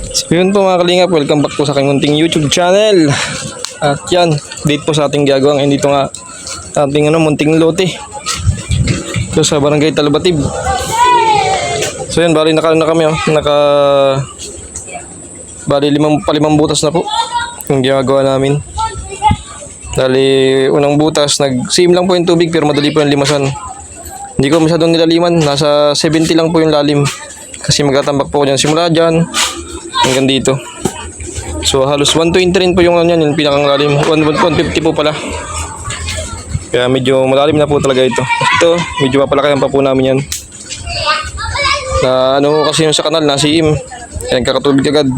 So yun po mga kalingap, welcome back po sa aking munting YouTube channel. At yan, date po sa ating gagawang dito nga ating munting lote. So sa barangay Talabatib. So yan, bali naka na kami bali limang butas na po yung ginagawa namin. Dali unang butas, nag-sim lang po yung tubig pero madali po yung limasan. Hindi ko masyadong nilaliman, nasa 70 lang po yung lalim. Kasi magtatambak po ko dyan simula dyan hanggang dito. So halos 120 rin po yung yung pinakang lalim. 150 po pala. Kaya medyo malalim na po talaga ito. Ito, medyo mapalakayan pa po namin yan. Na kasi yung sa kanal, nasiim. Yan, kakatubig agad.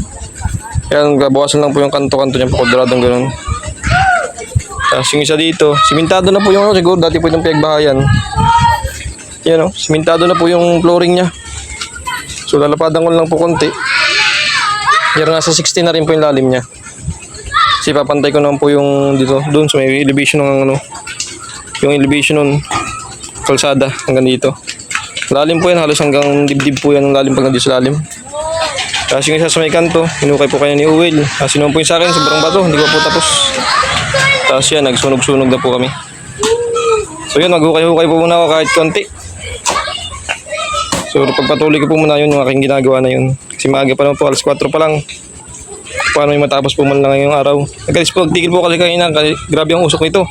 Yan, bawasan lang po yung kanto-kanto niya, pakudradong ganun. Tapos yung isa dito, simentado na po yung siguro dati po yung pinagbahayan. Yan simentado na po yung flooring niya. So lalapadan ko lang po konti. Yan, nasa 60 na rin po yung lalim niya. Kasi papantay ko naman po yung dito, doon sa may elevation ng yung elevation nun, kalsada hanggang dito. Lalim po yan, halos hanggang dibdib po yan ng lalim pag nandito sa lalim. Tapos yung isa sa may kanto, hinukay po kayo ni Uwil. Tapos sinuwan po yung sa akin, sobrang bato, hindi ko po tapos. Tapos yan, nagsunog-sunog na po kami. So yun, maghukay-hukay po muna ako kahit konti. So pagpatuloy ko po muna yun, yung aking ginagawa na yun. Kasi maaga pa naman po, alas 4 pa lang. Paano yung matapos po man lang ngayong araw. Nagtigil po kasi kanina, grabe ang usok nito.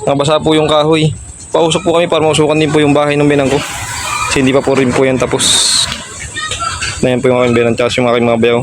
Nabasa po yung kahoy. Pausok po kami para mausukan din po yung bahay ng binang ko. Kasi hindi pa po rin po yan tapos. Na yan po yung aking binang tsaka yung aking mga bayaw.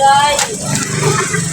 guys.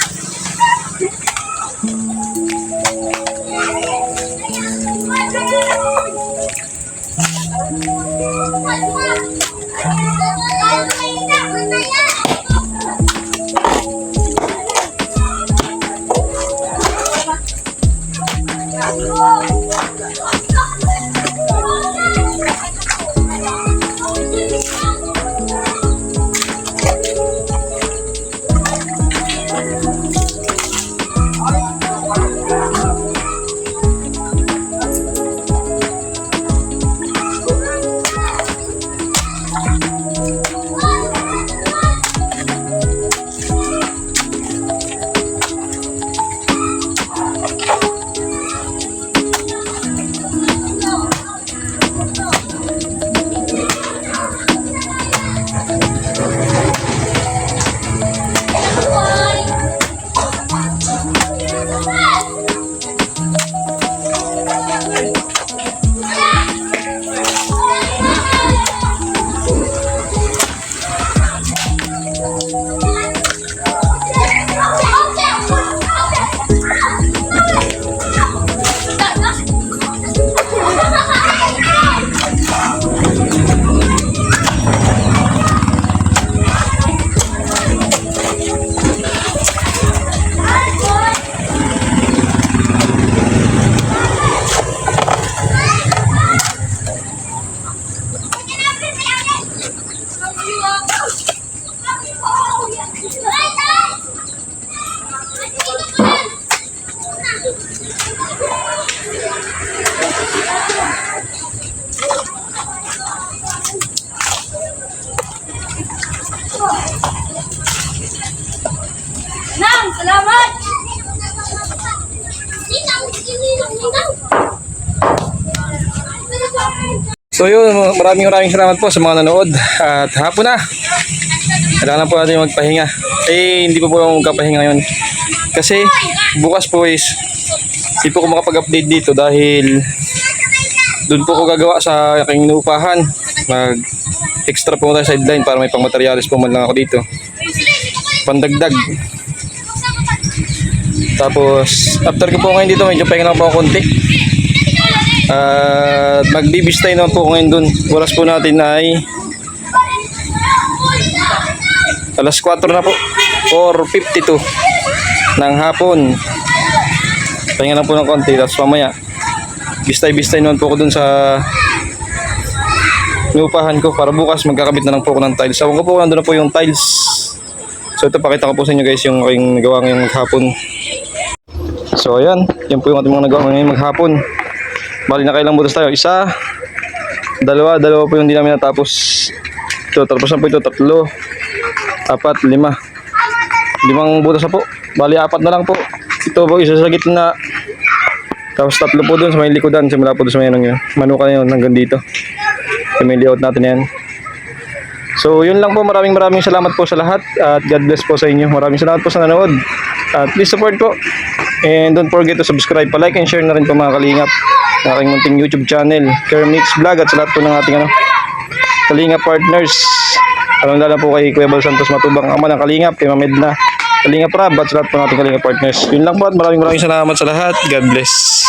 Salamat! So yun, maraming salamat po sa mga nanood. At hapon na. Kailangan po natin magpahinga. Hindi pa po ako magpapahinga ngayon. Kasi bukas po is hindi po ako makapag-update dito dahil doon po ko gagawa sa aking inuupahan. Mag-extra po tayo sideline para may pang-materialis po man lang ako dito. Pandagdag. Tapos after ko po ngayon dito, medyo pahinga lang po ako konti. At magbibistay naman po ngayon dun. Oras po natin ay alas 4 na po, 4:52 ng hapon. Pahinga lang po ng konti. Tapos mamaya bistay naman po ako dun sa inuupahan ko para bukas magkakabit na lang po ako ng tiles. Sabi ko po, nandun na po yung tiles. So ito, pakita ko po sa inyo guys yung aking nagawa ngayong maghapon. So ayan, yan po yung ating mga nagawa ngayong maghapon. Bali na kailang butas tayo. Isa, dalawa po yung hindi namin natapos. Ito, tapos na po ito. 3, 4, 5. 5 butas na po. Bali 4 na lang po. Ito po, isa sa gitna. Tapos 3 po dun sa may likodan. Simula po dun sa may yun. Manuka yun hanggang dito. Sa may layout natin yan. So yun lang po. Maraming salamat po sa lahat. At God bless po sa inyo. Maraming salamat po sa nanood. At please support po. And don't forget to subscribe. Pa-like and share na rin po mga kalingap. Sa aking munting YouTube channel, Kermix Vlog, at sa lahat po ng ating Kalingap partners. Lalo po kay Kuya Bal Santos Matubang, ama ng Kalingap, kay Mamed na Kalingap Rab, at sa lahat po ng ating Kalingap partners. Yun lang po at maraming salamat sa lahat. God bless.